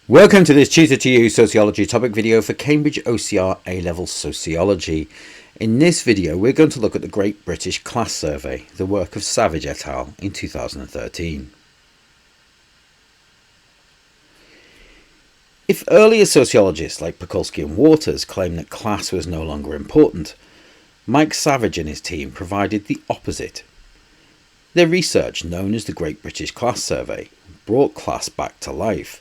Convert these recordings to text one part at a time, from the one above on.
Welcome to this Tutor2U Sociology topic video for Cambridge OCR A-Level Sociology. In this video we're going to look at the Great British Class Survey, the work of Savage et al. In 2013. If earlier sociologists like Pakulski and Waters claimed that class was no longer important, Mike Savage and his team provided the opposite. Their research, known as the Great British Class Survey, brought class back to life,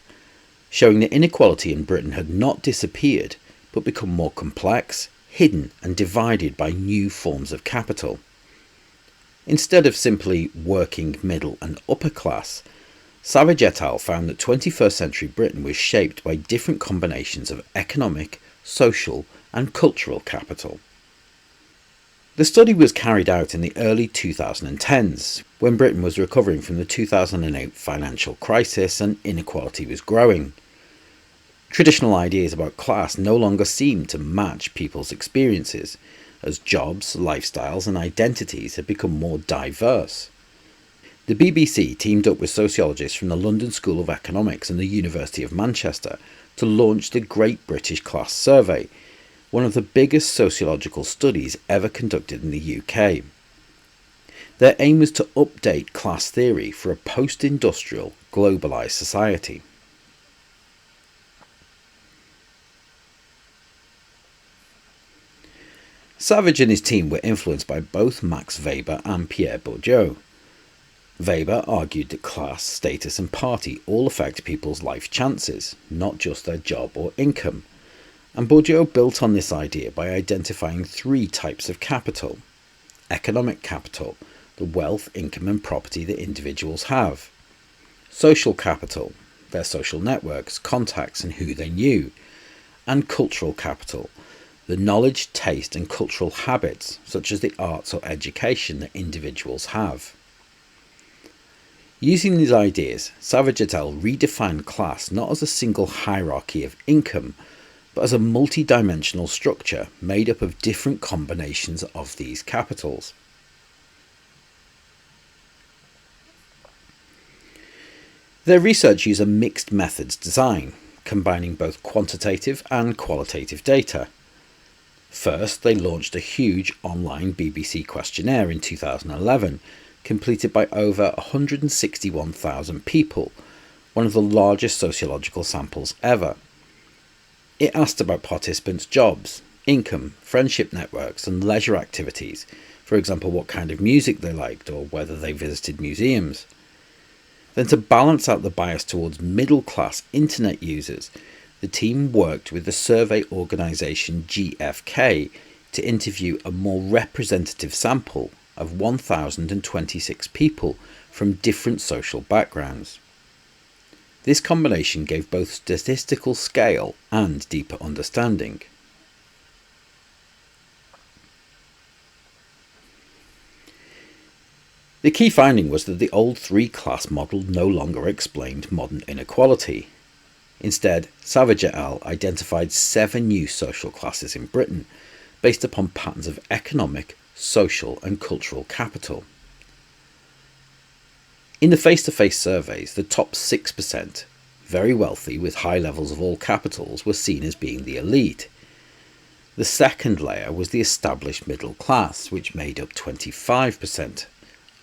showing that inequality in Britain had not disappeared but become more complex, hidden and divided by new forms of capital. Instead of simply working, middle and upper class, Savage et al. Found that 21st century Britain was shaped by different combinations of economic, social and cultural capital. The study was carried out in the early 2010s, when Britain was recovering from the 2008 financial crisis and inequality was growing. Traditional ideas about class no longer seemed to match people's experiences, as jobs, lifestyles and identities had become more diverse. The BBC teamed up with sociologists from the London School of Economics and the University of Manchester to launch the Great British Class Survey, one of the biggest sociological studies ever conducted in the UK. Their aim was to update class theory for a post-industrial, globalised society. Savage and his team were influenced by both Max Weber and Pierre Bourdieu. Weber argued that class, status and party all affect people's life chances, not just their job or income, and Bourdieu built on this idea by identifying three types of capital. Economic capital, the wealth, income and property that individuals have. Social capital, their social networks, contacts and who they knew. And cultural capital, the knowledge, taste and cultural habits, such as the arts or education that individuals have. Using these ideas, Savage et al. Redefined class not as a single hierarchy of income, but as a multi-dimensional structure made up of different combinations of these capitals. Their research used a mixed methods design, combining both quantitative and qualitative data. First, they launched a huge online BBC questionnaire in 2011, completed by over 161,000 people, one of the largest sociological samples ever. It asked about participants' jobs, income, friendship networks and leisure activities, for example what kind of music they liked or whether they visited museums. Then, to balance out the bias towards middle-class internet users, the team worked with the survey organisation GfK to interview a more representative sample of 1,026 people from different social backgrounds. This combination gave both statistical scale and deeper understanding. The key finding was that the old three-class model no longer explained modern inequality. Instead, Savage et al. Identified 7 new social classes in Britain, based upon patterns of economic, social and cultural capital. In the face-to-face surveys, the top 6%, very wealthy with high levels of all capitals, were seen as being the elite. The second layer was the established middle class, which made up 25%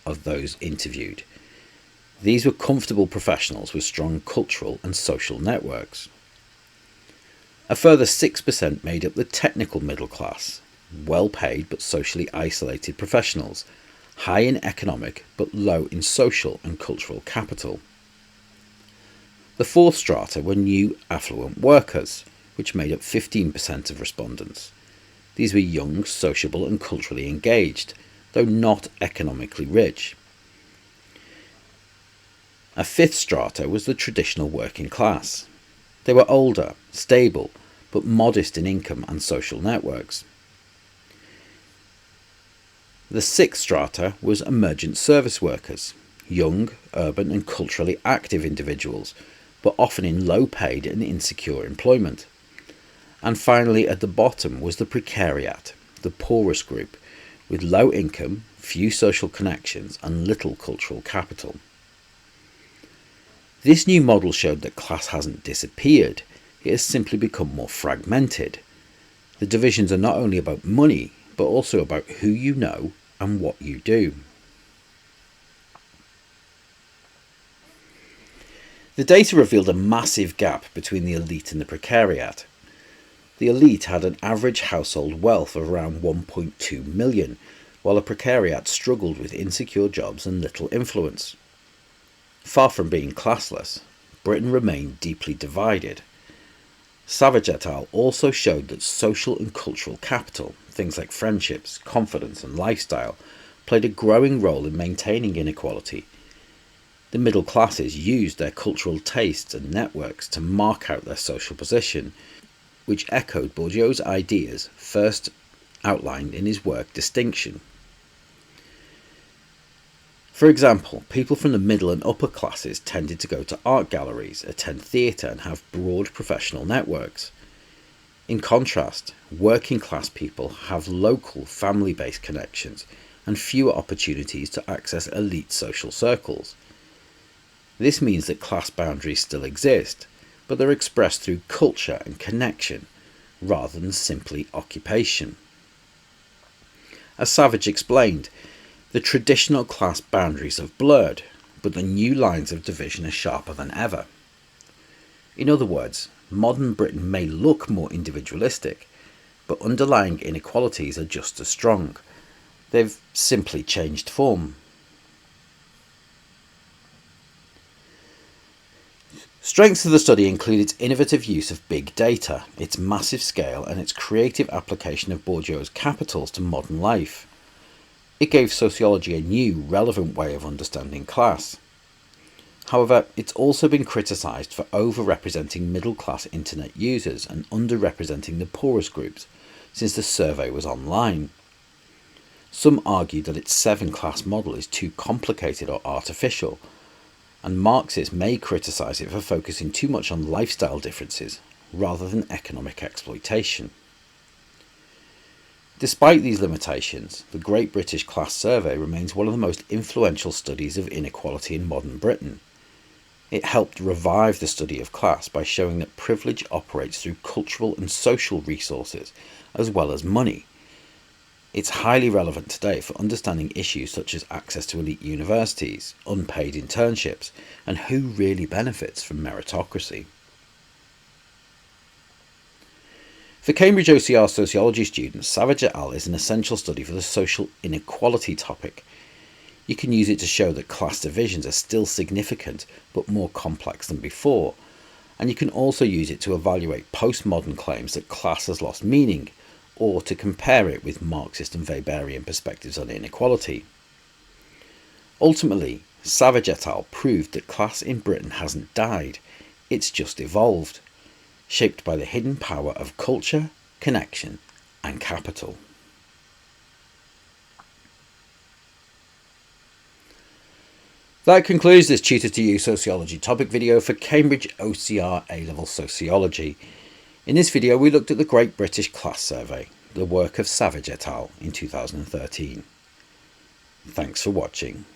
of those interviewed. These were comfortable professionals with strong cultural and social networks. A further 6% made up the technical middle class, well-paid but socially isolated professionals, high in economic but low in social and cultural capital. The fourth strata were new affluent workers, which made up 15% of respondents. These were young, sociable and culturally engaged, though not economically rich. A fifth strata was the traditional working class. They were older, stable, but modest in income and social networks. The sixth strata was emergent service workers, young, urban and culturally active individuals, but often in low-paid and insecure employment. And finally, at the bottom was the precariat, the poorest group, with low income, few social connections and little cultural capital. This new model showed that class hasn't disappeared, it has simply become more fragmented. The divisions are not only about money, but also about who you know and what you do. The data revealed a massive gap between the elite and the precariat. The elite had an average household wealth of around 1.2 million, while the precariat struggled with insecure jobs and little influence. Far from being classless, Britain remained deeply divided. Savage et al. Also showed that social and cultural capital, things like friendships, confidence and lifestyle, played a growing role in maintaining inequality. The middle classes used their cultural tastes and networks to mark out their social position, which echoed Bourdieu's ideas first outlined in his work Distinction. For example, people from the middle and upper classes tended to go to art galleries, attend theatre and have broad professional networks. In contrast, working class people have local family-based connections and fewer opportunities to access elite social circles. This means that class boundaries still exist, but they're expressed through culture and connection, rather than simply occupation. As Savage explained, the traditional class boundaries have blurred, but the new lines of division are sharper than ever. In other words, modern Britain may look more individualistic, but underlying inequalities are just as strong. They've simply changed form. Strengths of the study include its innovative use of big data, its massive scale, and its creative application of Bourdieu's capitals to modern life. It gave sociology a new, relevant way of understanding class. However, it's also been criticised for over-representing middle-class internet users and under-representing the poorest groups, since the survey was online. Some argue that its 7-class model is too complicated or artificial, and Marxists may criticise it for focusing too much on lifestyle differences rather than economic exploitation. Despite these limitations, the Great British Class Survey remains one of the most influential studies of inequality in modern Britain. It helped revive the study of class by showing that privilege operates through cultural and social resources as well as money. It's highly relevant today for understanding issues such as access to elite universities, unpaid internships, and who really benefits from meritocracy. For Cambridge OCR Sociology students, Savage et al. Is an essential study for the social inequality topic. You can use it to show that class divisions are still significant but more complex than before, and you can also use it to evaluate postmodern claims that class has lost meaning, or to compare it with Marxist and Weberian perspectives on inequality. Ultimately, Savage et al. Proved that class in Britain hasn't died, it's just evolved, shaped by the hidden power of culture, connection, and capital. That concludes this Tutor2U Sociology topic video for Cambridge OCR A-Level Sociology. In this video we looked at the Great British Class Survey, the work of Savage et al. In 2013. Thanks for watching.